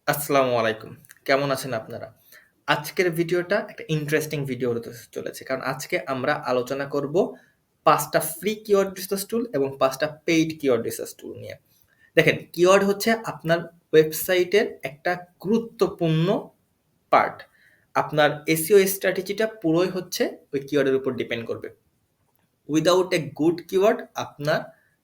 আসসালামু আলাইকুম। কেমন আছেন আপনারা? আজকের ভিডিওটা একটা ইন্টারেস্টিং ভিডিও হতে চলেছে। কারণ আজকে আমরা আলোচনা করব ৫ টা ফ্রি কিওয়ার্ড রিসার্চ টুল এবং ৫ টা পেইড কিওয়ার্ড রিসার্চ টুল নিয়ে। দেখেন, কিওয়ার্ড হচ্ছে আপনার ওয়েবসাইটের একটা গুরুত্বপূর্ণ পার্ট। আপনার এসইও স্ট্র্যাটেজিটা পুরোই হচ্ছে ওই কিওয়ার্ডের উপর ডিপেন্ড করবে। উইদাউট এ গুড কিওয়ার্ড আপনার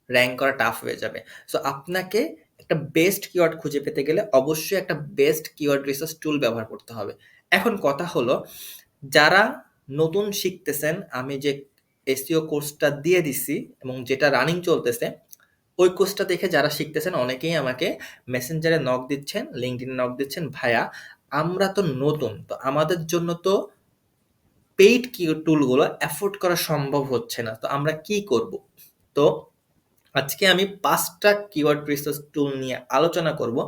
র‍্যাংক করা টাফ হয়ে যাবে। সো আপনাকে একটা বেস্ট কিওয়ার্ড খুঁজে পেতে গেলে অবশ্যই একটা বেস্ট কিওয়ার্ড রিসার্চ টুল ব্যবহার করতে হবে। এখন কথা হলো, যারা নতুন শিখতেছেন, আমি যে এসইও কোর্সটা দিয়ে দিছি এবং যেটা রানিং চলতেছে, ওই কোর্সটা দেখে যারা শিখতেছেন অনেকেই আমাকে মেসেঞ্জারে নক দিচ্ছেন, লিঙ্কডইনে নক দিচ্ছেন, "ভাইয়া আমরা তো নতুন, তো আমাদের জন্য তো পেইড টুলগুলো অ্যাফোর্ড করা সম্ভব হচ্ছে না। তো আমরা কি করব?" তো আজকে আমি ৫ টা কিওয়ার্ড রিসার্চ টুল নিয়ে আলোচনা করব,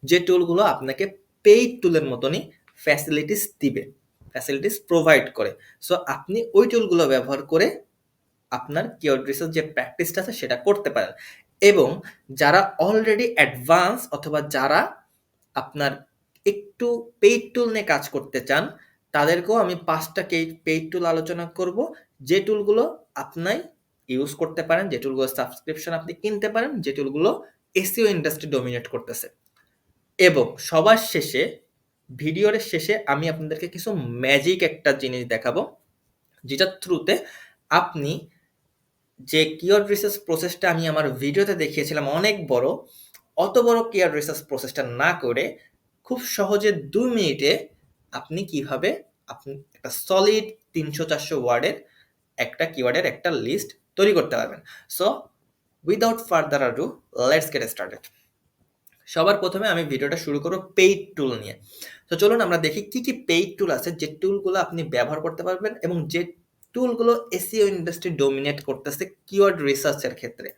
যে টুলগুলো আপনাকে পেইড টুলের মতনই ফ্যাসিলিটিস দিবে, ফ্যাসিলিটিস প্রোভাইড করে। সো আপনি ওই টুলগুলো ব্যবহার করে আপনার কিওয়ার্ড রিসার্চ যে প্র্যাকটিসটা আছে সেটা করতে পারেন। এবং যারা অলরেডি অ্যাডভান্স অথবা যারা আপনার একটু পেইড টুল নিয়ে কাজ করতে চান, তাদেরকেও আমি ৫ টা পেইড টুল আলোচনা করব, যে টুলগুলো আপনি ইউজ করতে পারেন, যে টুলগুলো সাবস্ক্রিপশন আপনি কিনতে পারেন, যে টুলগুলো এসইও ইন্ডাস্ট্রি ডমিনেট করতেছে। এবং সবার শেষে, ভিডিওর শেষে আমি আপনাদেরকে কিছু ম্যাজিক একটা জিনিস দেখাবো, যেটার থ্রুতে আপনি যে কিওয়ার্ড রিসার্চ প্রসেসটা আমি আমার ভিডিওতে দেখিয়েছিলাম অনেক বড়, অত বড় কিওয়ার্ড রিসার্চ প্রসেসটা না করে খুব সহজে ২ মিনিটে আপনি কিভাবে আপনি একটা সলিড ৩০০-৪০০ ওয়ার্ডের একটা কিওয়ার্ডের একটা লিস্ট তৈরি করতে পারবেন। So without further ado, let's get started. সবার প্রথমে আমি ভিডিওটা শুরু করব পেইড টুল নিয়ে। তো চলুন আমরা দেখি কি কি পেইড টুল আছে, যে টুলগুলো আপনি ব্যবহার করতে পারবেন এবং যে টুলগুলো এসইও ইন্ডাস্ট্রি ডমিনেট করতেছে কিওয়ার্ড রিসার্চের ক্ষেত্রে।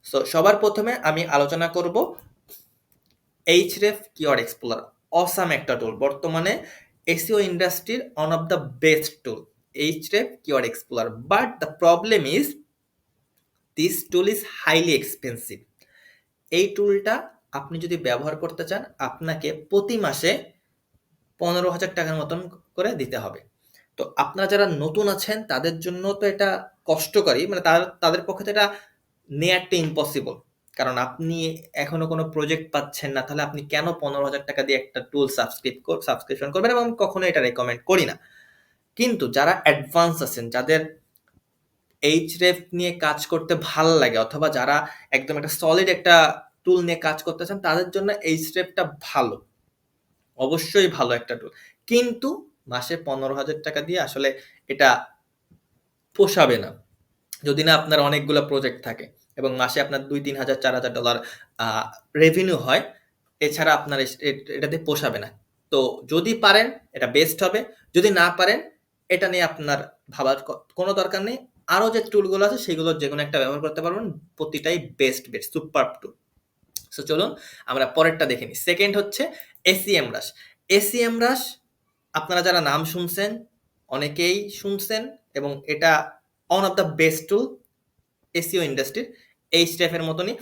সো সবার প্রথমে আমি আলোচনা করব Href কিওয়ার্ড এক্সপ্লোরার। অসাম একটা টুল, বর্তমানে এসইও ইন্ডাস্ট্রির one of the best tool, Href keyword explorer. But the problem is this tool is highly expensive. এই টুলটা আপনি যদি ব্যবহার করতে চান, আপনাকে প্রতি মাসে ১৫,০০০ টাকার মতন করে দিতে হবে। তো আপনারা যারা নতুন আছেন তাদের জন্য তো এটা কষ্টকরই, মানে তাদের পক্ষে তো এটা নেয়ারটা ইম্পসিবল। কারণ আপনি এখনো কোনো প্রজেক্ট পাচ্ছেন না, তাহলে আপনি কেন ১৫,০০০ টাকা দিয়ে একটা টুল সাবস্ক্রিপশন করবেন, এবং আমি কখনোই এটা রেকমেন্ড করি না। কিন্তু যারা অ্যাডভান্স আছেন, যাদের Href নিয়ে কাজ করতে ভাল লাগে, অথবা যারা একদম একটা সলিড একটা টুল নিয়ে কাজ করতে চান, তাদের জন্য Href টা ভালো। অবশ্যই ভালো একটা টুল। কিন্তু মাসে ১৫,০০০ টাকা দিয়ে আসলে এটা পোষাবে না। যদি না আপনার অনেকগুলো প্রজেক্ট থাকে এবং মাসে আপনার ২-৩,০০০, $৪,০০০ রেভিনিউ হয়, এছাড়া আপনার এটাতে পোষাবে না। তো যদি পারেন এটা বেস্ট হবে। যদি না পারেন, এটা নিয়ে আপনার ভাবার কোনো দরকার নেই। আরো যে টুলগুলো আছে সেগুলোর যেকোনো একটা ব্যবহার করতে পারবেন। প্রতিটাই বেস্ট, সুপারব টুল। সো চলুন আমরা পরেরটা দেখে নিই। সেকেন্ড হচ্ছে SEMrush। SEMrush আপনারা যারা নাম শুনছেন, অনেকেই শুনছেন, এবং এটা one of the best tool SEO ইন্ডাস্ট্রির। Href এর মতনই।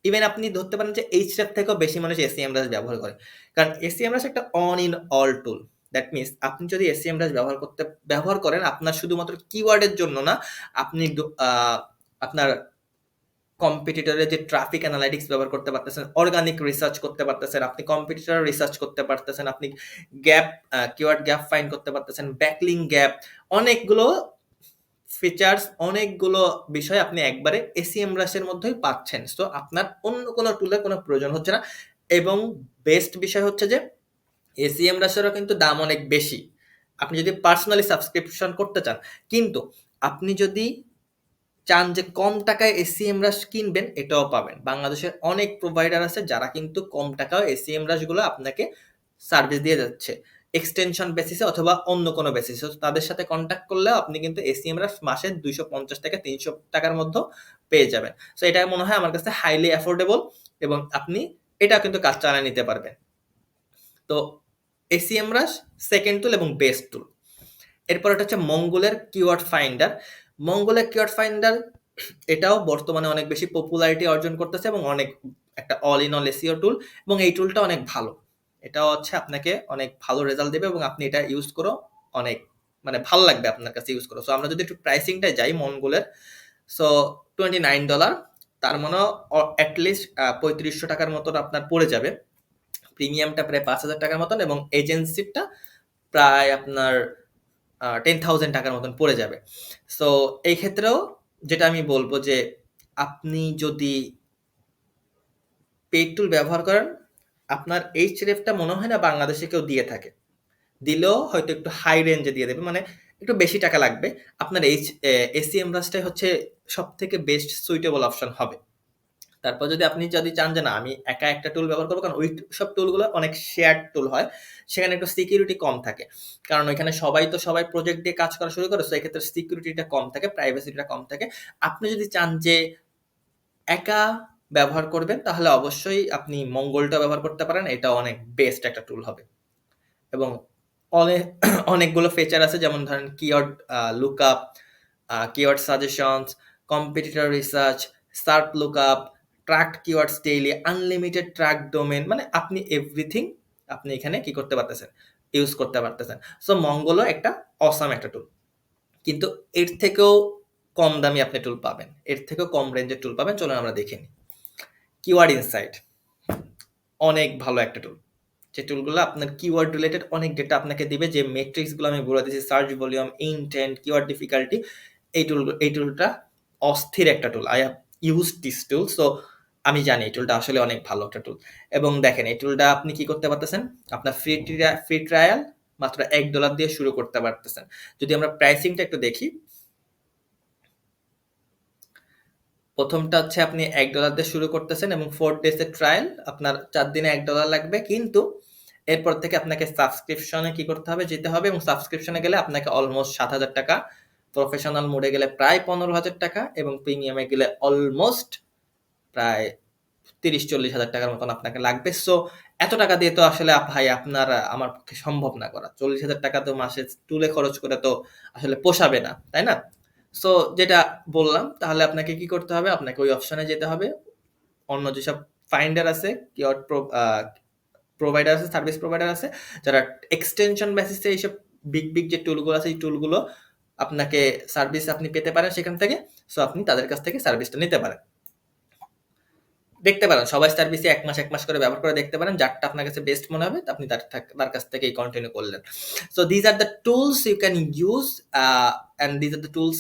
ইভেন আপনি ধরতে পারেন যে Href থেকেও বেশি মানুষ SEMrush ব্যবহার করে। কারণ SEMrush একটা all in all tool. That means আপনি যদি SEMrush ব্যবহার করেন, আপনার শুধুমাত্র কিওয়ার্ডের জন্য না, আপনি আপনার কম্পিটিটরের যে ট্রাফিক অ্যানালাইটিক্স ব্যবহার করতে পারতেছেন, অর্গানিক রিসার্চ করতে পারতেছেন, আপনি কম্পিটিটর রিসার্চ করতে পারতেছেন, আপনি গ্যাপ কিওয়ার্ড গ্যাপ ফাইন্ড করতে পারতেছেন, ব্যাকলিং গ্যাপ, অনেকগুলো ফিচার্স, অনেকগুলো বিষয় আপনি একবারে SEMrush এর মধ্যেই পাচ্ছেন। সো আপনার অন্য কোনো টুলের কোনো প্রয়োজন হচ্ছে না। এবং বেস্ট বিষয় হচ্ছে যে SEMrush এরও কিন্তু দাম অনেক বেশি, আপনি যদি পার্সোনালি সাবস্ক্রিপশন করতে চান। কিন্তু আপনি যদি চান যে কম টাকায় SEMrush কিনবেন, এটাও পাবেন। বাংলাদেশের অনেক প্রোভাইডার আছে যারা কিন্তু কম টাকায় SEMrush গুলো আপনাকে সার্ভিস দিয়ে যাচ্ছে, এক্সটেনশন বেসিসে অথবা অন্য কোনো বেসিসে। তাদের সাথে কন্ট্যাক্ট করলেও আপনি কিন্তু SEMrush মাসে 250 থেকে 300 টাকার মধ্যে পেয়ে যাবেন। সো এটা মনে হয় আমার কাছে হাইলি অ্যাফোর্ডেবল, এবং আপনি এটা কিন্তু কাজ চালিয়ে নিতে পারবেন। তো SEMrush সেকেন্ড টুল এবং বেস্ট টুল। এরপর এটা হচ্ছে মঙ্গলের কিওয়ার্ড ফাইন্ডার। মঙ্গলের কিওয়ার্ড ফাইন্ডার এটাও বর্তমানে অনেক বেশি পপুলারিটি অর্জন করতেছে এবং অনেক একটা অল ইন অল এসইও টুল, এবং এই টুলটা অনেক ভালো। এটা হচ্ছে আপনাকে অনেক ভালো রেজাল্ট দেবে এবং আপনি এটা ইউজ করো অনেক মানে ভালো লাগবে আপনার কাছে ইউজ করো। সো আমরা যদি একটু প্রাইসিংটায় যাই মঙ্গলের, সো $29, তার মানে অ্যাটলিস্ট 3500 টাকার মতন আপনার পড়ে যাবে। প্রিমিয়ামটা প্রায় 5000 টাকার মতন এবং এজেন্সিটা প্রায় আপনার 10,000 টাকার মতন পড়ে যাবে। সো এই ক্ষেত্রেও যেটা আমি বলবো যে আপনি যদি পেইড টুল ব্যবহার করেন, আপনার এইচরেফটা মনে হয় না বাংলাদেশে কেউ দিয়ে থাকে। দিলেও হয়তো একটু হাই রেঞ্জে দিয়ে দেবে, মানে একটু বেশি টাকা লাগবে। আপনার এসিএমরাসটাই হচ্ছে সব থেকে বেস্ট সুইটেবল অপশন হবে। তারপর যদি আপনি চান যে না আমি একা একটা টুল ব্যবহার করবো, কারণ ওই সব টুলগুলো অনেক শেয়ার্ড টুল হয়, সেখানে একটু সিকিউরিটি কম থাকে, কারণ ওইখানে সবাই প্রজেক্ট দিয়ে কাজ করা শুরু করে, তো এক্ষেত্রে সিকিউরিটিটা কম থাকে, প্রাইভেসিটা কম থাকে। আপনি যদি চান যে একা ব্যবহার করবেন, তাহলে অবশ্যই আপনি মঙ্গলটা ব্যবহার করতে পারেন, এটা অনেক বেস্ট একটা টুল হবে। এবং অনেকগুলো ফিচার আছে, যেমন ধরেন keyword lookup, keyword suggestions, competitor research, search lookup, tracked keywords daily, unlimited track domain, মানে আপনি এভরিথিং আপনি এখানে কি করতে পারতেছেন, ইউজ করতে পারতেছেন। সো মঙ্গলও একটা অসাম একটা টুল, কিন্তু এর থেকেও কম দামি আপনি টুল পাবেন, এর থেকেও কম রেঞ্জের টুল পাবেন। চলুন আমরা দেখে নিই। কিওয়ার্ড ইনসাইট অনেক ভালো একটা টুল, যে টুলগুলো আপনার কিওয়ার্ড রিলেটেড অনেক ডেটা আপনাকে দিবে, যে মেট্রিক্সগুলো আমি বলে দিয়েছি, search volume, intent, keyword difficulty, এই টুলটা অস্থির একটা টুল। I have use this tool, so আমি জানি এই টুলটা আসলে অনেক ভালো একটা টুল। এবং দেখেন এই টুলটা আপনি কি করতে পারতেছেন, আপনার ফ্রি ট্রায়াল মাত্র $1 দিয়ে শুরু করতে পারতেছেন। যদি আমরা প্রাইসিংটা একটু দেখি, প্রথমটা হচ্ছে আপনি $1 দিয়ে শুরু করতেছেন এবং 4 ডেজের ট্রায়াল, আপনার 4 দিনে $1 লাগবে, কিন্তু এরপর থেকে আপনাকে সাবস্ক্রিপশনে কি করতে হবে, যেতে হবে, এবং সাবস্ক্রিপশনে গেলে আপনাকে অলমোস্ট 7,000 টাকা, প্রফেশনাল মোডে গেলে প্রায় 15,000 টাকা, এবং প্রিমিয়ামে গেলে অলমোস্ট প্রায় 30-40 হাজার টাকার মতন আপনাকে লাগবে। সো এত টাকা দিয়ে তো আসলে ভাই আপনার আমার পক্ষে সম্ভব না করা। 40,000 টাকা তো মাসে টুলে খরচ করে তো আসলে পোষাবে না, তাই না? সো যেটা বললাম, তাহলে আপনাকে কি করতে হবে, আপনাকে ওই অপশনে যেতে হবে। অন্য যেসব ফাইন্ডার আছে, কিওয়ার্ড প্রোভাইডার আছে, সার্ভিস প্রোভাইডার আছে, যারা এক্সটেনশন বেসিসে এইসব বিগ যে টুলগুলো আছে, এই টুলগুলো আপনাকে সার্ভিস আপনি পেতে পারেন সেখান থেকে। সো আপনি তাদের কাছ থেকে সার্ভিসটা নিতে পারেন, দেখতে পারেন সবাই সার্ভিসে এক মাস করে ব্যবহার করে দেখতে পারেন, যারটা আপনার কাছে বেস্ট মনে হবে আপনি তার কাছ থেকে কন্টিনিউ করলেন। So these are the tools you can use, and these are the tools,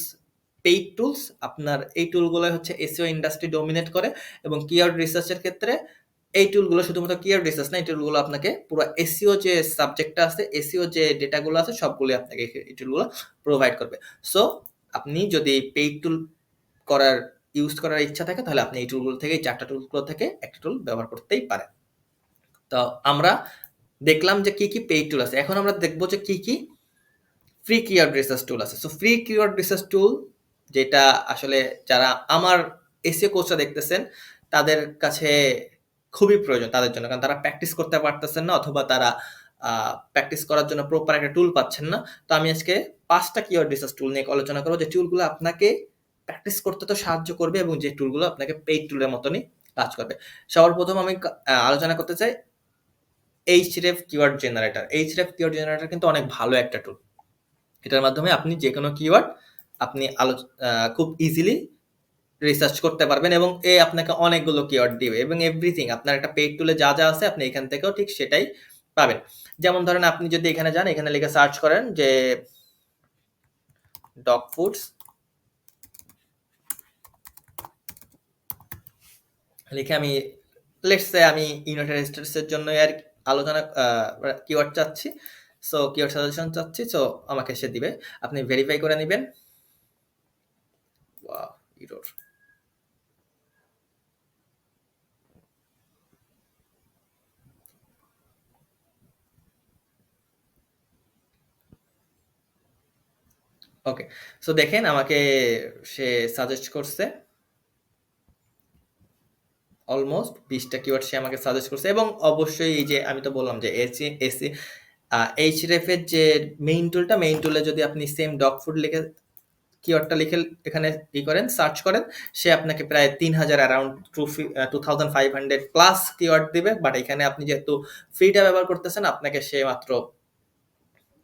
paid tools. আপনার এই টুলগুলো হচ্ছে এসইও ইন্ডাস্ট্রি ডোমিনেট করে, এবং কিওয়ার্ড রিসার্চের ক্ষেত্রে এই টুলগুলো শুধুমাত্র কিওয়ার্ড রিসার্চ না, এই টুলগুলো আপনাকে পুরো এসইও যে সাবজেক্টটা আছে, এসইও যে ডেটাগুলো আছে, সবগুলো আপনাকে এই টুলগুলো প্রোভাইড করবে। সো আপনি যদি পেইড টুল ইউজ করার ইচ্ছা থাকে, তাহলে আপনি এই টুলগুলো থেকে, এই 4টা টুলগুলো থেকে একটা টুল ব্যবহার করতেই পারেন। তো আমরা দেখলাম যে কি পেইড টুল আছে, এখন আমরা দেখবো যে কি ফ্রি কিওয়ার্ড রিসার্চ টুল আছে। সো ফ্রি কিওয়ার্ড রিসার্চ টুল, যেটা আসলে যারা আমার এসইও কোর্সটা দেখতেছেন তাদের কাছে খুবই প্রয়োজন তাদের জন্য, কারণ তারা প্র্যাকটিস করতে পারতেছেন না, অথবা তারা প্র্যাকটিস করার জন্য প্রপার একটা টুল পাচ্ছেন না। তো আমি আজকে 5টা কিওয়ার্ড রিসার্চ টুল নিয়ে আলোচনা করবো, যে টুলগুলো আপনাকে প্র্যাকটিস করতে তো সাহায্য করবে, এবং যে টুলগুলো আপনাকে পেইড টুলের মতনই কাজ করবে। সবার প্রথম আমি আলোচনা করতে চাই এইচরেফ কিওয়ার্ড জেনারেটর। এইচরেফ কিওয়ার্ড জেনারেটর কিন্তু অনেক ভালো একটা টুল। এটার মাধ্যমে আপনি যে কোনো কিওয়ার্ড আপনি খুব ইজিলি রিসার্চ করতে পারবেন, এবং আপনাকে অনেকগুলো কিওয়ার্ড দিবে, এবং এভরিথিং আপনার একটা পেইড টুলে যা আছে আপনি এখান থেকেও ঠিক সেটাই পাবেন। যেমন ধরেন আপনি যদি এখানে যান, এখানে লিখে সার্চ করেন যে ডগ ফুডস, লিখে আমি লেটস সে আমি ইউনাইটেড স্টেটসের জন্য আর আলোচনা কিওয়ার্ড চাচ্ছি, সো কিওয়ার্ড সাজেশন চাচ্ছি, সো আমাকে সে দিবে। আপনি ভেরিফাই করে নেবেন। Wow, error. ওকে, সো দেখেন আমাকে সে সাজেস্ট করছে অলমোস্ট 20টা কিওয়ার্ড সে আমাকে সাজেস্ট করছে, এবং অবশ্যই এই যে আমি তো বললাম যে এইচরেফ এর যে মেইন টুলে যদি আপনি সেম ডগ ফুড লিখে কিওয়ার্ডটা লিখে এখানে করেন, সার্চ করেন, সে আপনাকে প্রায় 3000 অ্যারাউন্ড 2500 প্লাস কিওয়ার্ড দিবে। বাট এখানে আপনি যেহেতু ফ্রিটা ব্যবহার করতেছেন, আপনাকে সে মাত্র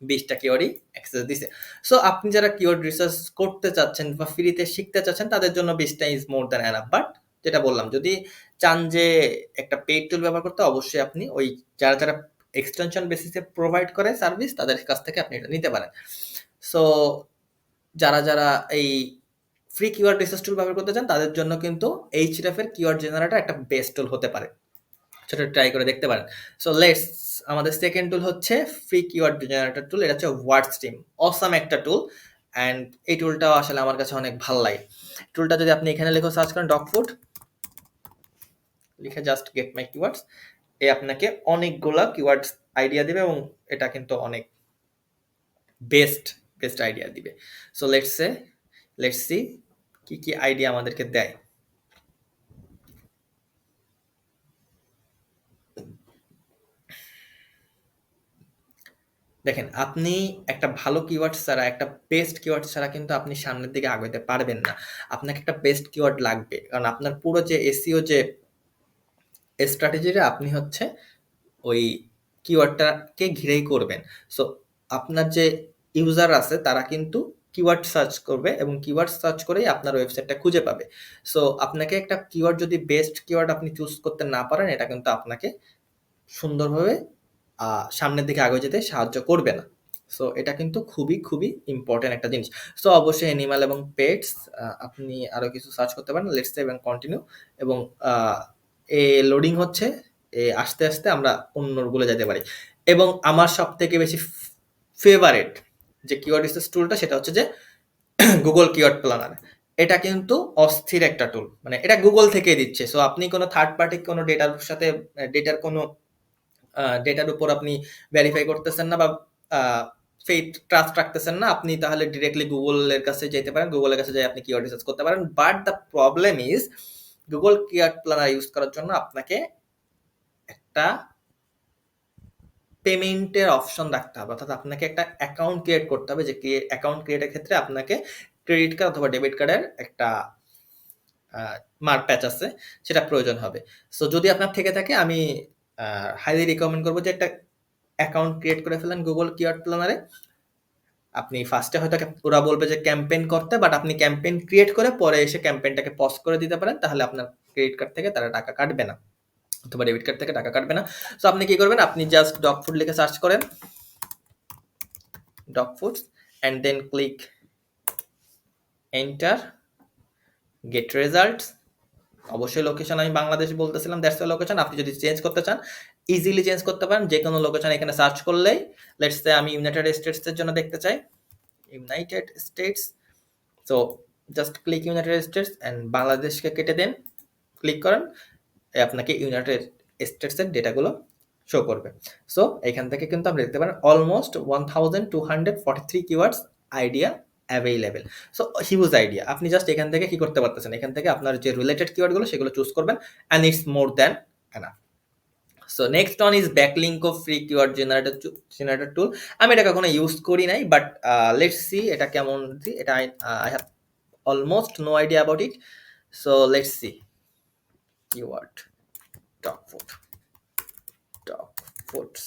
20টা কিওয়ার্ডই অ্যাক্সেস দিছে। সো আপনি যারা কিওয়ার্ড রিসার্চ করতে চাচ্ছেন বা ফ্রিতে শিখতে চাচ্ছেন, তাদের জন্য 20টা is more than enough. But যেটা বললাম, যদি চান যে একটা পেইড টুল ব্যবহার করতে, অবশ্যই আপনি ওই যারা এক্সটেনশন বেসিসে প্রোভাইড করে সার্ভিস, তাদের কাছ থেকে আপনি এটা নিতে পারেন। সো যারা এই ফ্রি কিওয়ার্ড রিসার্চ টুল ব্যবহার করতে চান, তাদের জন্য কিন্তু Ahref এর কিওয়ার্ড জেনারেটর একটা বেস্ট টুল হতে পারে, সেটা ট্রাই করে দেখতে পারেন। সো লেটস, আমাদের সেকেন্ড টুল হচ্ছে ফ্রি কিওয়ার্ড জেনারেটর টুল। এটা হচ্ছে ওয়ার্ডস্ট্রিম, অসাম একটা টুল, অ্যান্ড এই টুলটাও আসলে আমার কাছে অনেক ভালো লাগে। টুলটা যদি আপনি এখানে লিখে সার্চ করেন ডগ ফুড, লিখে জাস্ট গেট মাই কিওয়ার্ডস, এ আপনাকে অনেকগুলা কিওয়ার্ডস আইডিয়া দিবে, এবং এটা কিন্তু অনেক বেস্ট আইডিয়া দিবে। সো লেটস সি কি আইডিয়া আমাদেরকে দেয়। দেখেন, আপনি একটা ভালো কিওয়ার্ড ছাড়া, একটা বেস্ট কিওয়ার্ড ছাড়া কিন্তু আপনি সামনের দিকে আগাইতে পারবেন না। আপনাকে একটা বেস্ট কিওয়ার্ড লাগবে, কারণ আপনার পুরো যে এসইও যে স্ট্র্যাটেজিটা, আপনি হচ্ছে ওই কিওয়ার্ডটাকে ঘিরেই করবেন। সো আপনার যে ইউজার আছে, তারা কিন্তু কিওয়ার্ড সার্চ করবে, এবং কিওয়ার্ড সার্চ করেই আপনার ওয়েবসাইটটা খুঁজে পাবে। সো আপনাকে একটা কিওয়ার্ড, যদি বেস্ট কিওয়ার্ড আপনি চুজ করতে না পারেন, এটা কিন্তু আপনাকে সুন্দরভাবে সামনের দিকে আগে যেতে সাহায্য করবে না। সো এটা কিন্তু খুবই ইম্পর্টেন্ট একটা জিনিস। সো অবশ্যই অ্যানিমাল এবং পেটস, আপনি আরো কিছু সার্চ করতে পারেন। লেটস সে এবং কন্টিনিউ, এবং এ লোডিং হচ্ছে, আস্তে আস্তে আমরা অন্যগুলো যেতে পারি। এবং আমার সব থেকে বেশি ফেভারেট যে কিওয়ার্ড রিসার্চ টুলটা, সেটা হচ্ছে যে গুগল কিওয়ার্ড প্ল্যানার। এটা কিন্তু অস্থির একটা টুল, মানে এটা গুগল থেকেই দিচ্ছে। সো আপনি কোনো থার্ড পার্টি কোনো ডেটার সাথে, ডেটার উপর আপনি ভেরিফাই করতেছেন না, বা ফেথ ট্রাস্ট রাখতেছেন না, আপনি তাহলে ডিরেক্টলি গুগলের কাছে যেতে পারেন, গুগলের কাছে যাই আপনি কিওয়ার্ড রিসার্চ করতে পারেন। But the problem is, Google keyword planner use করার জন্য আপনাকে একটা পেমেন্টের অপশন রাখতে হবে, অর্থাৎ আপনাকে একটা অ্যাকাউন্ট ক্রিয়েট করতে হবে, যে অ্যাকাউন্ট ক্রিয়েটের ক্ষেত্রে আপনাকে ক্রেডিট কার্ড অথবা ডেবিট কার্ডের একটা মার্ক প্যাচ আছে, সেটা প্রয়োজন হবে। সো যদি আপনার থেকে থাকে, আমি হাইলি রিকমেন্ড করবো যে একটা অ্যাকাউন্ট ক্রিয়েট করে ফেলেন গুগল কিওয়ার্ড প্ল্যানারে। আপনি ফার্স্টে হয়তো ওরা বলবে যে ক্যাম্পেইন করতে, বাট আপনি ক্যাম্পেইন ক্রিয়েট করে পরে এসে ক্যাম্পেইনটাকে পজ করে দিতে পারেন, তাহলে আপনার ক্রেডিট কার্ড থেকে তারা টাকা কাটবে না, অথবা ডেবিট কার্ড থেকে টাকা কাটবে না। সো আপনি কি করবেন, আপনি জাস্ট ডগ ফুড লিখে সার্চ করেন, dog foods, and then click enter, get results. অবশ্যই লোকেশন আমি বাংলাদেশ বলতেছিলাম, দ্যাটস দ্য লোকেশন। আপনি যদি চেঞ্জ করতে চান, ইজিলি চেঞ্জ করতে পারেন, যে কোনো লোকেশন এখানে সার্চ করলেই। লেটস সে আমি ইউনাইটেড স্টেটসের জন্য দেখতে চাই, United states. So just click United states, and বাংলাদেশকে কেটে দেন, ক্লিক করেন, আপনাকে ইউনাইটেড স্টেটসের ডেটাগুলো শো করবে। সো এখান থেকে কিন্তু আপনি দেখতে পারেন almost 1243 keywords idea available. So huge idea. আপনি জাস্ট এখান থেকে কি করতে পারতেছেন, এখান থেকে আপনার যে রিলেটেড কিওয়ার্ডগুলো সেগুলো চুজ করবেন, and it's more than enough. So next one is Backlinko free keyword generator tool. আমি এটা কখনো ইউজ করি নাই, বাট লেটস সি এটা কেমন। এটা I have almost no idea about it. So let's see keyword dog foods,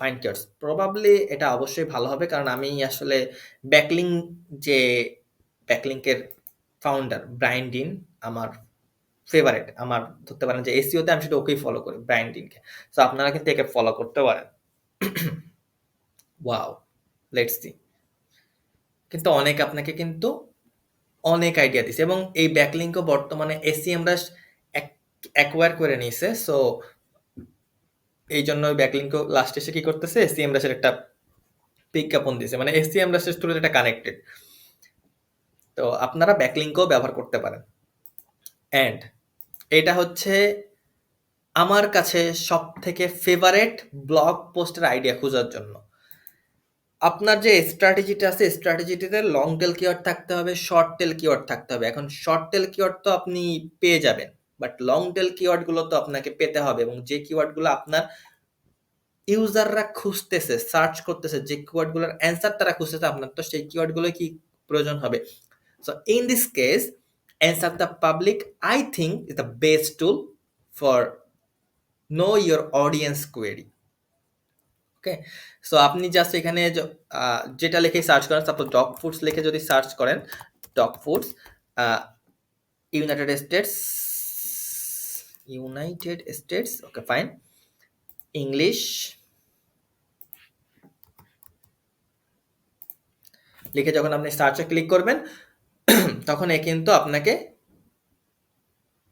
fine keywords. Probably এটা অবশ্যই ভালো হবে, কারণ আমি আসলে যে ব্যাকলিঙ্কের ফাউন্ডার ব্রায়ান ডিন আমার ফেভারিট। আমার ধরতে পারেন যে এসইওতে আমি শুধু ওকেই ফলো করি, ব্রায়ান ডিনকে। সো আপনারা কিন্তু একে ফলো করতে পারেন। Wow, let's see. কিন্তু আপনাকে কিন্তু অনেক আইডিয়া দিছে, এবং এই ব্যাকলিঙ্কও বর্তমানে এসইএমরা অ্যাকোয়ার করে নিয়েছে। সো এই জন্য ব্যাকলিঙ্কও লাস্ট এসে কি করতেছে, এসইএমরাসের একটা বিজ্ঞাপন দিয়েছে, মানে এসইএমরাসের থ্রুতে এটা কানেক্টেড। তো আপনারা ব্যাকলিঙ্কও ব্যবহার করতে পারেন। অ্যান্ড এটা হচ্ছে আমার কাছে সব থেকে ফেভারেট ব্লগ পোস্টের আইডিয়া খোঁজার জন্য। আপনার যে স্ট্র্যাটেজিটা আছে, স্ট্র্যাটেজিটিতে লং টেল কিওয়ার্ড থাকতে হবে, শর্ট টেল কিওয়ার্ড থাকতে হবে। এখন শর্ট টেল কিওয়ার্ড তো আপনি পেয়ে যাবেন, বাট লং টেল কিওয়ার্ডগুলো তো আপনাকে পেতে হবে, এবং যে কিওয়ার্ডগুলো আপনার ইউজাররা খুঁজতেছে, সার্চ করতেছে, যে কিওয়ার্ডগুলোর অ্যান্সার তারা খুঁজতেছে, আপনার তো সেই কিওয়ার্ডগুলো কি প্রয়োজন হবে। So in this case, answer the public I think is the best tool for know your audience query. Okay, so আপনি জাস্ট এখানে যেটা লিখে সার্চ করেন, সাপোজ ডগ ফুডস লিখে যদি সার্চ করেন, dog foods United states, okay fine, English লিখে যখন আপনি সার্চে ক্লিক করবেন তখন কিন্তু আপনাকে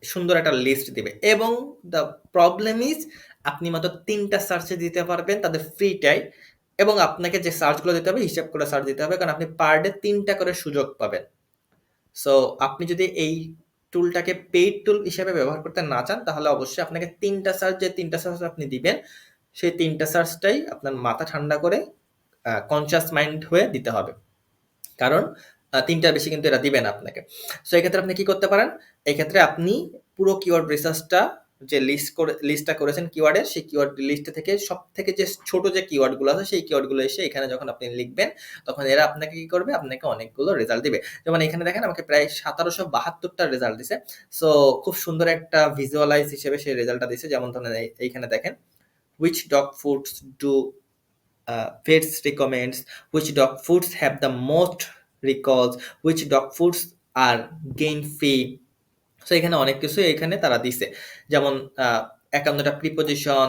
সুন্দর একটা লিস্ট দিবে। এবং দ্য প্রবলেম ইজ আপনি মাত্র 3টা সার্চে দিতে পারবেন তাদের ফ্রিটাই, এবং আপনাকে যে সার্চগুলো দিতে হবে হিসাব করে সার্চ দিতে হবে, কারণ আপনি পার ডে 3টা করে সুযোগ পাবেন। সো আপনি যদি এই টুলটাকে পেইড টুল হিসেবে ব্যবহার করতে না চান, তাহলে অবশ্যই আপনাকে 3টা সার্চ, যে 3টা সার্চ আপনি দিবেন সেই 3টা সার্চটাই আপনার মাথা ঠান্ডা করে কনসিয়াস মাইন্ড হয়ে দিতে হবে, কারণ 3টার বেশি কিন্তু এরা দিবে না আপনাকে। সো এক্ষেত্রে আপনি কি করতে পারেন, এক্ষেত্রে আপনি পুরো কিওয়ার্ড রিসার্চটা যে লিস্টটা করেছেন কিওয়ার্ডের, সেই কিওয়ার্ড লিস্ট থেকে সব থেকে যে ছোট যে কিওয়ার্ডগুলো আছে সেই কিওয়ার্ডগুলো এসে এখানে যখন আপনি লিখবেন, তখন এরা আপনাকে কি করবে, আপনাকে অনেকগুলো রেজাল্ট দিবে। যেমন এখানে দেখেন আমাকে প্রায় 1772টা রেজাল্ট দিছে। সো খুব সুন্দর একটা ভিজুয়ালাইজ হিসেবে সেই রেজাল্টটা দিছে। যেমন ধরেন এইখানে দেখেন, which dog foods do vets recommends, which dog foods have the most recalls, which dog foods are gain free. So এখানে অনেক কিছু এখানে তারা দিছে, যেমন 51টা প্রিপোজিশন,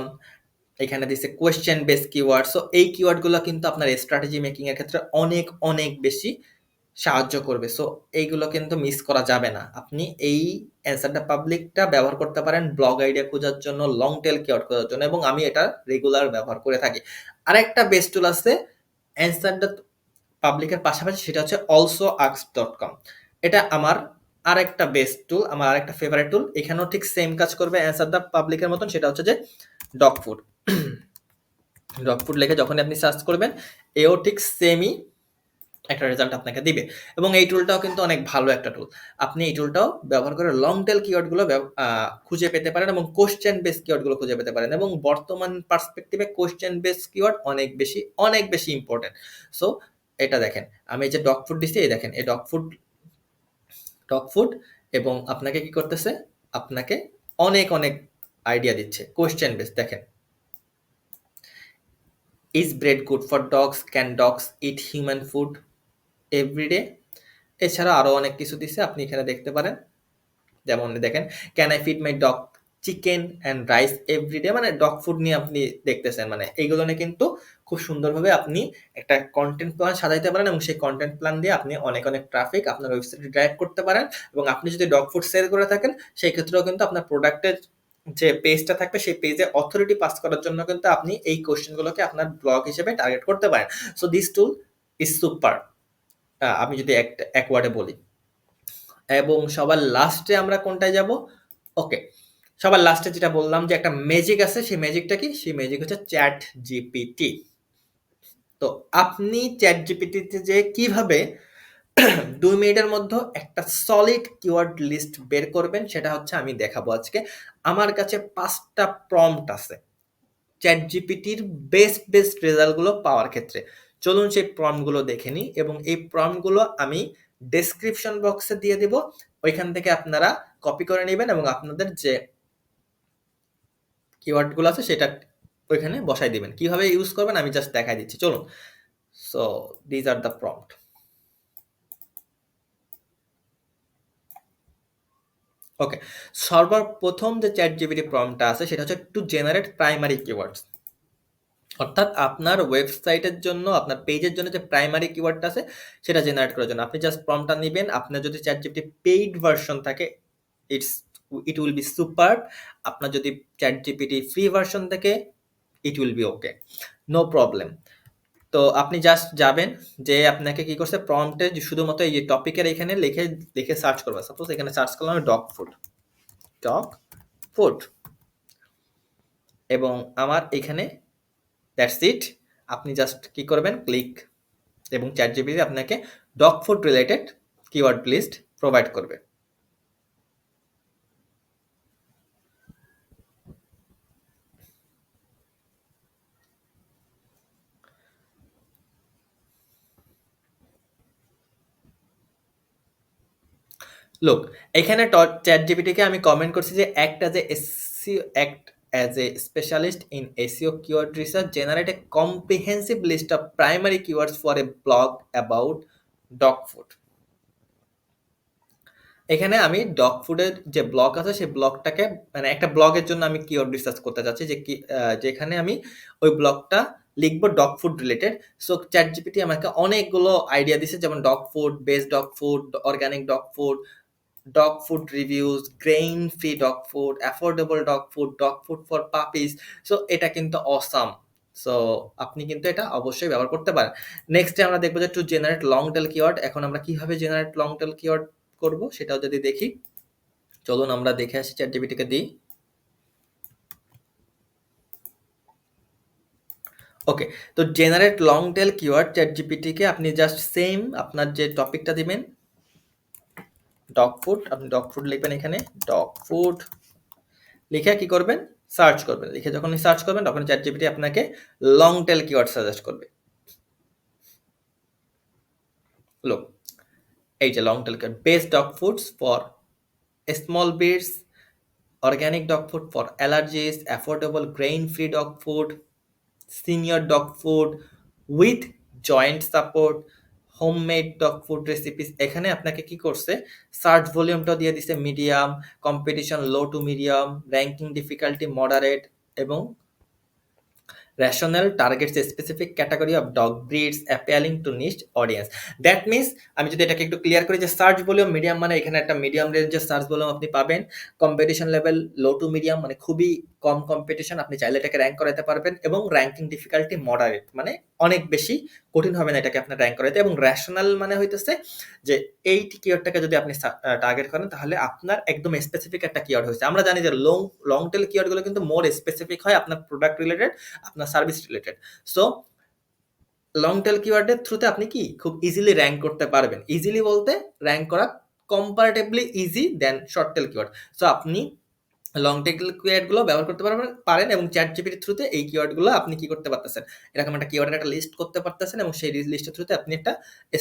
এখানে দিছে কোয়েশ্চেন বেস কিওয়ার্ড। সো এই কিওয়ার্ডগুলো কিন্তু আপনার স্ট্র্যাটেজি মেকিং এর ক্ষেত্রে অনেক অনেক বেশি সাহায্য করবে। সো এইগুলো কিন্তু মিস করা যাবে না। আপনি এই অ্যান্সার দ্য পাবলিকটা ব্যবহার করতে পারেন ব্লগ আইডিয়া খোঁজার জন্য, লং টেল কিওয়ার্ড খোঁজার জন্য, এবং আমি এটা রেগুলার ব্যবহার করে থাকি। আরেকটা বেস্ট টুল আছে অ্যান্সার দ্য পাবলিকের পাশাপাশি, সেটা হচ্ছে alsoask.com। এটা আমার আরেকটা বেস্ট টুল, আমার আরেকটা ফেভারিট টুল। এখানেও ঠিক সেম কাজ করবে অ্যান্সার দ্য পাবলিকের মতন। সেটা হচ্ছে যে ডগ ফুড, ডগ ফুড লিখে যখন আপনি সার্চ করবেন, এও ঠিক সেমই একটা রেজাল্ট আপনাকে দিবে। এবং এই টুলটাও কিন্তু অনেক ভালো একটা টুল। আপনি এই টুলটাও ব্যবহার করে লং টেল কিওয়ার্ডগুলো খুঁজে পেতে পারেন, এবং কোশ্চেন বেস কিওয়ার্ডগুলো খুঁজে পেতে পারেন। এবং বর্তমান পার্সপেক্টিভে কোশ্চেন বেস কিওয়ার্ড অনেক বেশি ইম্পর্টেন্ট। সো এটা দেখেন, আমি এই যে ডগ ফুড দিচ্ছি, এই দেখেন এই ডগ ফুড, এবং আপনাকে কি করতেছে, আপনাকে অনেক অনেক আইডিয়া দিচ্ছে কোশ্চেন বেস। দেখেন, is bread good for dogs, can dogs eat human food everyday. এছাড়া আরো অনেক কিছু দিছে, আপনি এখানে দেখতে পারেন। যেমন দেখেন, can I feed my dog chicken and rice everyday, মানে ডগ ফুড নিয়ে আপনি দেখতেছেন, মানে এইগুলো নিয়ে কিন্তু খুব সুন্দরভাবে আপনি একটা কন্টেন্ট প্ল্যান সাজাইতে পারেন, এবং সেই কন্টেন্ট প্ল্যান দিয়ে আপনি অনেক অনেক ট্রাফিক আপনার ওয়েবসাইটে ড্রাইভ করতে পারেন। এবং আপনি যদি ডগ ফুড সেল করে থাকেন, সেই ক্ষেত্রেও কিন্তু আপনার প্রোডাক্টের যে পেজটা থাকবে, সেই পেজে অথরিটি পাস করার জন্য কিন্তু আপনি এই কোশ্চেনগুলোকে আপনার ব্লগ হিসেবে টার্গেট করতে পারেন। So this tool is super, আমি যদি এক ওয়ার্ডে বলি। এবং সবার লাস্টে আমরা কোনটায় যাব? ওকে, সবার লাস্টে যেটা বললাম যে একটা ম্যাজিক আছে, সেই ম্যাজিকটা কি? সেই ম্যাজিক হচ্ছে চ্যাট জিপিটি। তো আপনি চ্যাট জিপিটিতে যে কিভাবে 2 মিনিটের মধ্যে একটা সলিড কিওয়ার্ড লিস্ট বের করবেন, সেটা হচ্ছে আমি দেখাবো আজকে। আমার কাছে 5টা প্রম্পট আছে চ্যাট জিপিটির বেস্ট রেজাল্টগুলো পাওয়ার ক্ষেত্রে। চলুন সেই প্রম্পটগুলো দেখে নিই, এবং এই প্রম্পটগুলো আমি ডেসক্রিপশন বক্সে দিয়ে দিব। ওইখান থেকে আপনারা কপি করে নেবেন, এবং আপনাদের যে কিওয়ার্ডগুলো আছে সেটা ওইখানে বসাই দিবেন। কিভাবে ইউজ করবেন আমি জাস্ট দেখাই দিচ্ছি, চলুন। So these are the prompt. Okay, সর্বপ্রথম যে চ্যাট জিপিটি প্রম্পটটা আছে সেটা হচ্ছে টু জেনারেট প্রাইমারি কিওয়ার্ডস। অর্থাৎ আপনার ওয়েবসাইটের জন্য, আপনার পেজের জন্য যে প্রাইমারি কিওয়ার্ডটা আছে সেটা জেনারেট করার জন্য আপনি জাস্ট প্রম্পটটা নেবেন। আপনার যদি চ্যাট জিপিটি পেইড ভার্সন থাকে, ইট উইল বি সুপার। আপনার যদি চ্যাট জিপিটি ফ্রি ভার্সন থাকে, it will be okay, no problem. তো আপনি জাস্ট যাবেন, যে আপনাকে কি করছে, প্রম্পটে শুধুমাত্র এই যে টপিকের এখানে লিখে সার্চ করবে। সাপোজ এখানে সার্চ করলাম ডগ ফুড, এবং আমার এখানে দ্যাটস ইট। আপনি জাস্ট কি করবেন, ক্লিক, এবং চ্যাট জিপিটি আপনাকে dog food related keyword list provide করবে। লুক, এখানে ChatGPT-কে আমি কমেন্ট করছি যে act as a specialist in SEO keyword research, generate a comprehensive list of primary keywords for a blog about dog food. এখানে আমি dog ফুডের যে ব্লগ আছে সেই ব্লগটাকে মানে একটা ব্লগের জন্য আমি কিওয়ার্ড রিসার্চ করতে চাচ্ছি যেখানে আমি ওই ব্লগটা লিখবো dog food related. So chat GPT আমাকে অনেকগুলো আইডিয়া দিছে, যেমন dog food, best dog food, organic dog food reviews, grain free dog food, affordable dog food for puppies. So এটা কিন্তু অসাম। সো আপনি কিন্তু এটা অবশ্যই ব্যবহার করতে পারেন। নেক্সটে আমরা দেখবো যে to generate long tail keyword. এখন আমরা কিভাবে জেনারেট লং টেল কিওয়ার্ড করব সেটাও যদি দেখি, চলুন আমরা দেখে আসি। চ্যাট জিপিটিকে দিই। ওকে, তো generate long tail keyword chat জিপিটিকে আপনি জাস্ট সেম আপনার যে টপিকটা দিবেন ডগ ফুড, আপনি ডগ ফুড লিখবেন, এখানে ডগ ফুড লিখে কি করবেন, সার্চ করবেন। লিখে যখনই সার্চ করবেন তখন চ্যাট জিপিটি আপনাকে লং টেল কিওয়ার্ড সাজেস্ট করবে। লোক, এই যে long tail keyword, best dog foods for small breeds, organic dog food for allergies, affordable grain-free dog food, senior dog food with joint support, homemade dog food recipes। এখানে আপনাকে কি করছে, search ভলিউমটা দিয়ে দিছে medium, competition low to medium, ranking difficulty moderate এবং rational targets a specific category of dog breeds appealing to niche audience. That means আমি যদি এটাকে একটু ক্লিয়ার করি যে সার্চ ভলিউম মিডিয়াম মানে এখানে একটা মিডিয়াম রেঞ্জের সার্চ ভলিউম আপনি পাবেন, competition level low to medium মানে খুবই কম কম্পিটিশন, আপনি চাইলে এটাকে র্যাঙ্ক করাতে পারবেন, এবং র্যাঙ্কিং ডিফিকাল্টি মডারেট মানে অনেক বেশি কঠিন হবে না এটাকে আপনার র্যাঙ্ক করাতে, এবং রেশনাল মানে হইতেছে যে এই কিওয়ার্ডটাকে যদি আপনি টার্গেট করেন তাহলে আপনার একদম স্পেসিফিক একটা কিওয়ার্ড হয়েছে। আমরা জানি যে লং টেল কিওয়ার্ডগুলো কিন্তু মোর স্পেসিফিক হয় আপনার প্রোডাক্ট রিলেটেড, আপনার service related. So long tail কিওয়ার্ডের থ্রুতে আপনি কি খুব ইজিলি র্যাঙ্ক করতে পারবেন। ইজিলি বলতে র্যাঙ্ক করা কম্পারেটিভলি ইজি দেন শর্ট টেল কিওয়ার্ড। সো আপনি লং টেল কিওয়ার্ডগুলো ব্যবহার করতে পারেন এবং চ্যাট জিপিটির থ্রুতে এই কিওয়ার্ডগুলো আপনি কি করতে পারতেছেন, এরকম একটা কিওয়ার্ডের একটা লিস্ট করতে পারতেছেন এবং সেই লিস্টের থ্রুতে আপনি একটা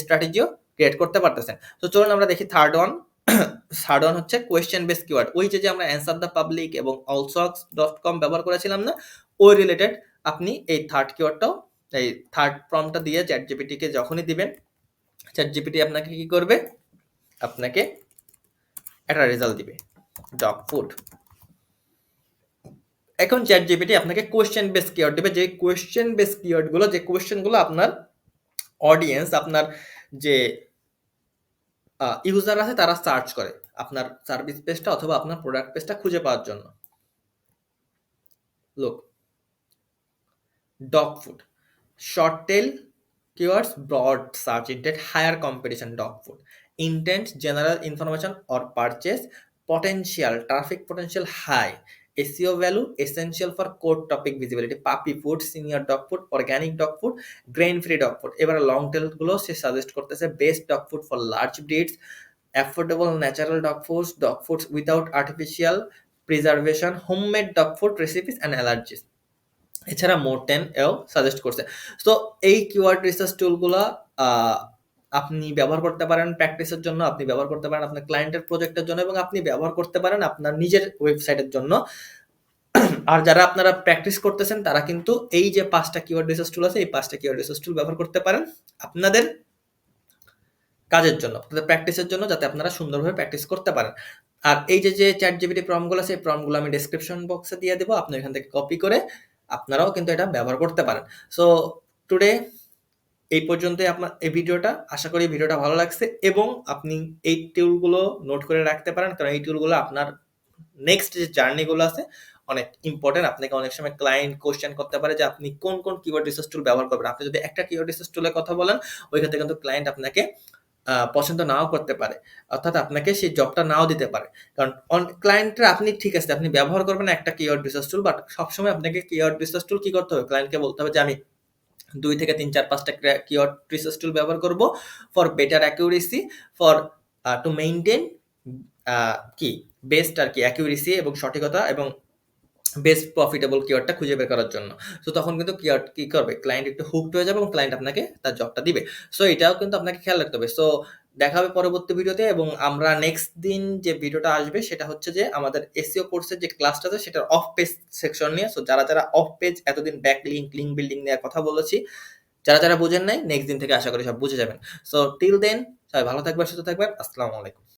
স্ট্র্যাটেজিও ক্রিয়েট করতে পারতেছেন। তো চলুন আমরা দেখি থার্ড ওয়ান। থার্ড ওয়ান হচ্ছে কোয়েশ্চেন বেস কিওয়ার্ড। ওই যে আমরা অ্যান্সার দ্য পাবলিক এবং allsocks.com ব্যবহার করেছিলাম না, ওই রিলেটেড আপনি এই থার্ড কিওয়ার্ডটাও, এই থার্ড প্রম্পটটা দিয়ে চ্যাট জিপিটিকে যখনই দিবেন, চ্যাট জিপিটি আপনাকে কি করবে, আপনাকে একটা রেজাল্ট দিবে ডগ ফুড। এখন চ্যাট জিপিটি আপনাকে কোয়েশ্চেন বেস কিওয়ার্ড দিবে, যে কোয়েশ্চেন বেস কিওয়ার্ডগুলো, যে কোয়েশ্চেনগুলো আপনার অডিয়েন্স, আপনার যে ইউজার আছে তারা সার্চ করে আপনার সার্ভিস পেজটা অথবা আপনার প্রোডাক্ট পেজটা খুঁজে পাওয়ার জন্য। লোক, dog food, short tail keywords, broad search intent, higher competition, dog food, intent, general information or purchase, potential, traffic potential high, SEO value essential for core topic visibility, puppy food, senior dog food, organic dog food, grain free dog food। এবার long tail গুলো সে suggest করতেছে best dog food for large breeds, affordable natural dog foods without artificial preservation, homemade dog food recipes and allergies. এছাড়া মোর 10 এও suggest করছে। So এই keyword research টুলগুলা আপনি ব্যবহার করতে পারেন প্র্যাকটিসের জন্য, আপনি ব্যবহার করতে পারেন আপনার ক্লায়েন্টের প্রজেক্টের জন্য, এবং আপনি ব্যবহার করতে পারেন আপনার নিজের ওয়েবসাইটের জন্য। আর যারা আপনারা প্র্যাকটিস করতেছেন তারা কিন্তু এই যে 5টা কিওয়ার্ড রিসার্চ টুল আছে, এই 5টা কিওয়ার্ড রিসার্চ টুল ব্যবহার করতে পারেন আপনাদের কাজের জন্য, আপনাদের প্র্যাকটিসের জন্য, যাতে আপনারা সুন্দরভাবে প্র্যাকটিস করতে পারেন। আর এই যে চ্যাট জিপিটি প্রম্পটগুলো আছে, এই প্রম্পটগুলো আমি ডেসক্রিপশন বক্সে দিয়ে দেবো, আপনি এখান থেকে কপি করে আপনারাও কিন্তু এটা ব্যবহার করতে পারেন। সো টুডে এই পর্যন্তই আপনার এই ভিডিওটা। আশা করি ভিডিওটা ভালো লাগছে এবং আপনি এই টুলগুলো নোট করে রাখতে পারেন, কারণ এই টুলগুলো আপনার নেক্সট যে জার্নিগুলো আছে অনেক ইম্পর্টেন্ট। আপনাকে অনেক সময় ক্লায়েন্ট কোশ্চেন করতে পারে যে আপনি কোন কোন কিওয়ার্ড রিসার্চ টুল ব্যবহার করবেন। আপনি যদি একটা কিওয়ার্ড রিসার্চ টুলের কথা বলেন, ওই ক্ষেত্রে কিন্তু ক্লায়েন্ট আপনাকে পছন্দ নাও করতে পারে, অর্থাৎ আপনাকে সেই জবটা নাও দিতে পারে। কারণ ক্লায়েন্টরা, আপনি ঠিক আছে আপনি ব্যবহার করবেন একটা কিওয়ার্ড রিসার্চ টুল, বাট সবসময় আপনাকে কিওয়ার্ড রিসার্চ টুল কি করতে হবে, ক্লায়েন্টকে বলতে হবে যে আমি 2 থেকে 3 4 5টা কিওয়ার্ড রিসার্চ টুল ব্যবহার করব for better accuracy, for to maintain কি বেস্ট আর কি অ্যাকিউরেসি এবং সঠিকতা এবং বেস্ট প্রফিটেবল কিওয়ার্ডটা খুঁজে বের করার জন্য। সো তখন কিন্তু কিওয়ার্ড কি করবে, ক্লায়েন্ট একটু হুকড হয়ে যাবে এবং ক্লায়েন্ট আপনাকে তার জবটা দিবে। সো এটাও কিন্তু আপনাকে খেয়াল রাখতে হবে। সো দেখা হবে পরবর্তী ভিডিওতে এবং আমরা নেক্সট দিন যে ভিডিওটা আসবে সেটা হচ্ছে যে আমাদের এসইও কোর্সের যে ক্লাসটা আছে সেটার অফ পেজ সেকশন নিয়ে। সো যারা অফ পেজ এতদিন ব্যাকলিংক, লিঙ্ক বিল্ডিং নিয়ে কথা বলেছি, যারা বুঝেন নাই নেক্সট দিন থেকে আশা করি সব বুঝে যাবেন। সো টিল দেন সবাই ভালো থাকবেন, সুস্থ থাকবেন। আসসালামু আলাইকুম।